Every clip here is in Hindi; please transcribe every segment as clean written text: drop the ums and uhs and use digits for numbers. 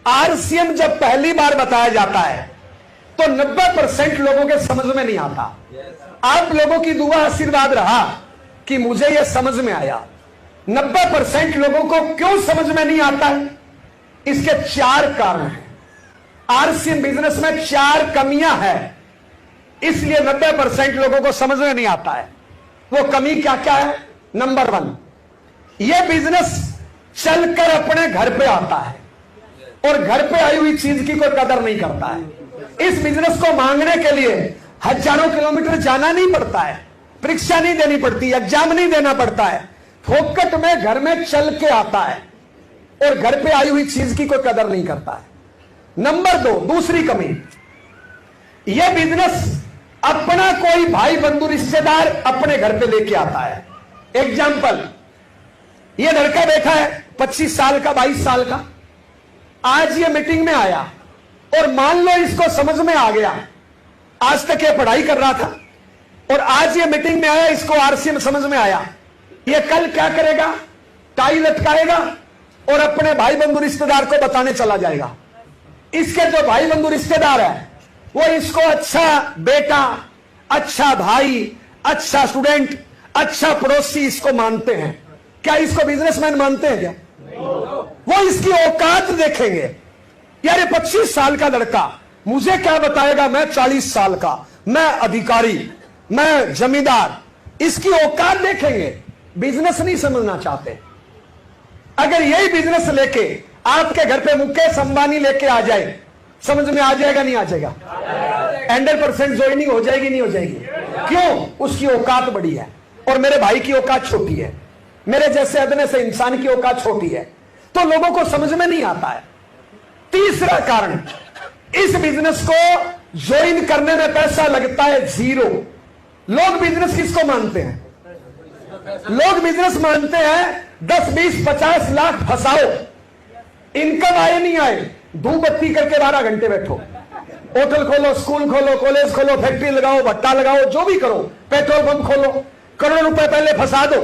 आरसीएम जब पहली बार बताया जाता है तो 90% लोगों के समझ में नहीं आता। आप लोगों की दुआ आशीर्वाद रहा कि मुझे यह समझ में आया। 90% लोगों को क्यों समझ में नहीं आता है? इसके 4 कारण हैं। आरसीएम बिजनेस में 4 कमियां हैं, इसलिए 90% लोगों को समझ में नहीं आता है। वो कमी क्या क्या है? नंबर 1, यह बिजनेस चलकर अपने घर पे आता है और घर पे आई हुई चीज की कोई कदर नहीं करता है। इस बिजनेस को मांगने के लिए हजारों किलोमीटर जाना नहीं पड़ता है, परीक्षा नहीं देनी पड़ती, एग्जाम नहीं देना पड़ता है, फोकट में घर में चल के आता है और घर पे आई हुई चीज की कोई कदर नहीं करता है। नंबर 2, दूसरी कमी, यह बिजनेस अपना कोई भाई बंधु रिश्तेदार अपने घर पे लेके आता है। एग्जाम्पल, यह लड़का बैठा है 25 साल का, 22 साल का, आज ये मीटिंग में आया और मान लो इसको समझ में आ गया, आज तक ये पढ़ाई कर रहा था और आज ये मीटिंग में आया, इसको आरसीएम समझ में आया, ये कल क्या करेगा? टाई लटकाएगा और अपने भाई बंधु रिश्तेदार को बताने चला जाएगा। इसके जो भाई बंधु रिश्तेदार है वो इसको अच्छा बेटा, अच्छा भाई, अच्छा स्टूडेंट, अच्छा पड़ोसी इसको मानते हैं। क्या इसको बिजनेसमैन मानते हैं क्या? वो इसकी औकात देखेंगे। यार 25 साल का लड़का मुझे क्या बताएगा, मैं 40 साल का, मैं अधिकारी, मैं जमींदार, इसकी औकात देखेंगे। बिजनेस नहीं समझना चाहते। अगर यही बिजनेस लेके आपके घर पे मुकेश अंबानी लेके आ जाए, समझ में आ जाएगा नहीं आ जाएगा? 100% ज्वाइनिंग हो जाएगी नहीं हो जाएगी? क्यों? उसकी औकात बड़ी है और मेरे भाई की औकात छोटी है, मेरे जैसे अदने से इंसान की औकात छोटी है, तो लोगों को समझ में नहीं आता है। तीसरा कारण, इस बिजनेस को ज्वाइन करने में पैसा लगता है 0। लोग बिजनेस किसको मानते हैं? लोग बिजनेस मानते हैं 10, 20, 50 लाख फंसाओ, इनकम आए नहीं आए, धूप बत्ती करके 12 घंटे बैठो, होटल खोलो, स्कूल खोलो, कॉलेज खोलो, फैक्ट्री लगाओ, भट्टा लगाओ, जो भी करो, पेट्रोल पंप खोलो, करोड़ों रुपए पहले फंसा दो,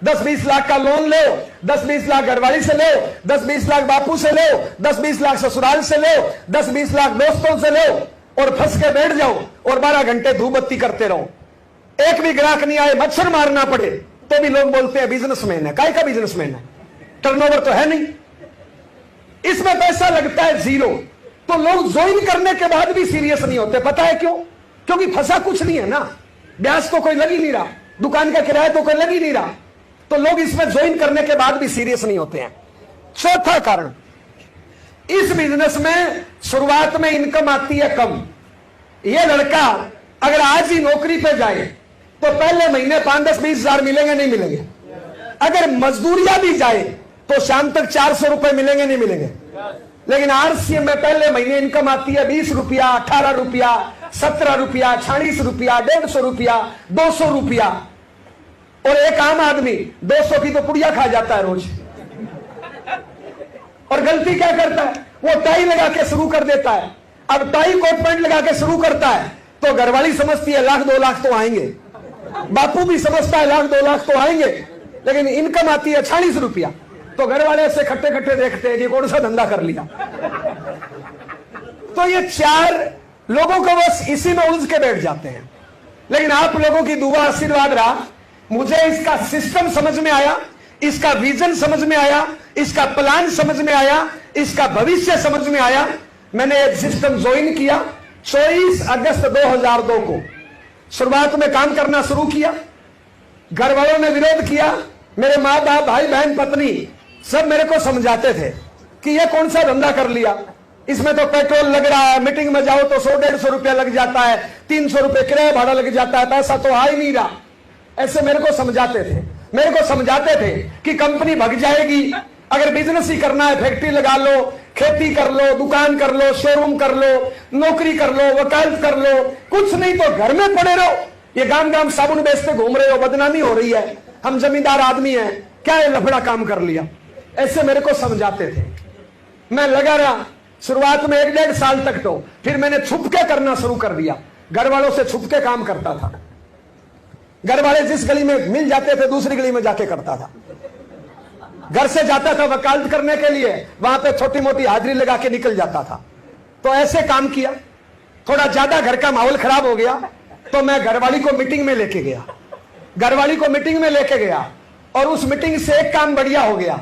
10-20 लाख का लोन लो, 10-20 लाख घरवाली से लो, 10-20 लाख बापू से लो, 10-20 लाख ससुराल से लो, 10-20 लाख दोस्तों से लो और फंस के बैठ जाओ और 12 घंटे धूप बत्ती करते रहो। एक भी ग्राहक नहीं आए, मच्छर मारना पड़े, तो भी लोग बोलते हैं बिजनेसमैन है। काय का बिजनेसमैन है? टर्नओवर तो है नहीं, इसमें पैसा लगता है 0। तो लोग ज्वाइन करने के बाद भी सीरियस नहीं होते। पता है क्यों? क्योंकि फंसा कुछ नहीं है ना, ब्याज तो कोई लग ही नहीं रहा, दुकान का किराया तो कोई लग ही नहीं रहा, तो लोग इसमें ज्वाइन करने के बाद भी सीरियस नहीं होते हैं। चौथा कारण, इस बिजनेस में शुरुआत में इनकम आती है कम। यह लड़का अगर आज ही नौकरी पे जाए तो पहले महीने 5, 10, 20 हजार मिलेंगे नहीं मिलेंगे? अगर मजदूरिया भी जाए तो शाम तक 400 रुपए मिलेंगे नहीं मिलेंगे? लेकिन आरसीएम में पहले महीने इनकम आती है 20 रुपया, 18 रुपया, 17 रुपया, 46 रुपया, 150 रुपया, 200 रुपया। और एक आम आदमी 200 की तो पुड़िया खा जाता है रोज। और गलती क्या करता है? वो टाई लगा के शुरू कर देता है। अब टाई कोट पैंट लगा के शुरू करता है तो घरवाली समझती है 1 लाख 2 लाख तो आएंगे, बापू भी समझता है 1 लाख 2 लाख तो आएंगे, लेकिन इनकम आती है 46 रुपया, तो घर वाले ऐसे खट्टे खट्टे देखते हैं कि कौन सा धंधा कर लिया। तो ये 4 लोगों को बस इसी में उलझ के बैठ जाते हैं। लेकिन आप लोगों की दुआ आशीर्वाद रहा, मुझे इसका सिस्टम समझ में आया, इसका विजन समझ में आया, इसका प्लान समझ में आया, इसका भविष्य समझ में आया। मैंने एक सिस्टम ज्वाइन किया 24 अगस्त 2002 को। शुरुआत में काम करना शुरू किया, घर वालों ने विरोध किया, मेरे माँ बाप, भाई बहन, पत्नी सब मेरे को समझाते थे कि ये कौन सा धंधा कर लिया, इसमें तो पेट्रोल लग रहा है, मीटिंग में जाओ तो 100-150 रुपया लग जाता है, 300 रुपये किराया भाड़ा लग जाता है, पैसा तो आ ही नहीं रहा। ऐसे मेरे को समझाते थे कि कंपनी भग जाएगी, अगर बिजनेस ही करना है फैक्ट्री लगा लो, खेती कर लो, दुकान कर लो, शोरूम कर लो, नौकरी कर लो, वकालत कर लो, कुछ नहीं तो घर में पड़े रहो। ये गांव गांव साबुन बेचते घूम रहे हो, बदनामी हो रही है, हम जमींदार आदमी हैं, क्या ये लफड़ा काम कर लिया। ऐसे मेरे को समझाते थे। मैं लगा रहा शुरुआत में 1-1.5 साल तक, तो फिर मैंने छुपके करना शुरू कर दिया। घर वालों से छुपके काम करता था, घर वाले जिस गली में मिल जाते थे दूसरी गली में जाके करता था। घर से जाता था वकालत करने के लिए, वहां पे छोटी मोटी हाजिरी लगा के निकल जाता था। तो ऐसे काम किया, थोड़ा ज्यादा घर का माहौल खराब हो गया तो मैं घरवाली को मीटिंग में लेके गया, घरवाली को मीटिंग में लेके गया और उस मीटिंग से एक काम बढ़िया हो गया,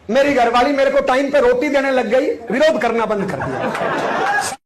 मेरी घरवाली मेरे को टाइम पे रोटी देने लग गई, विरोध करना बंद कर दिया।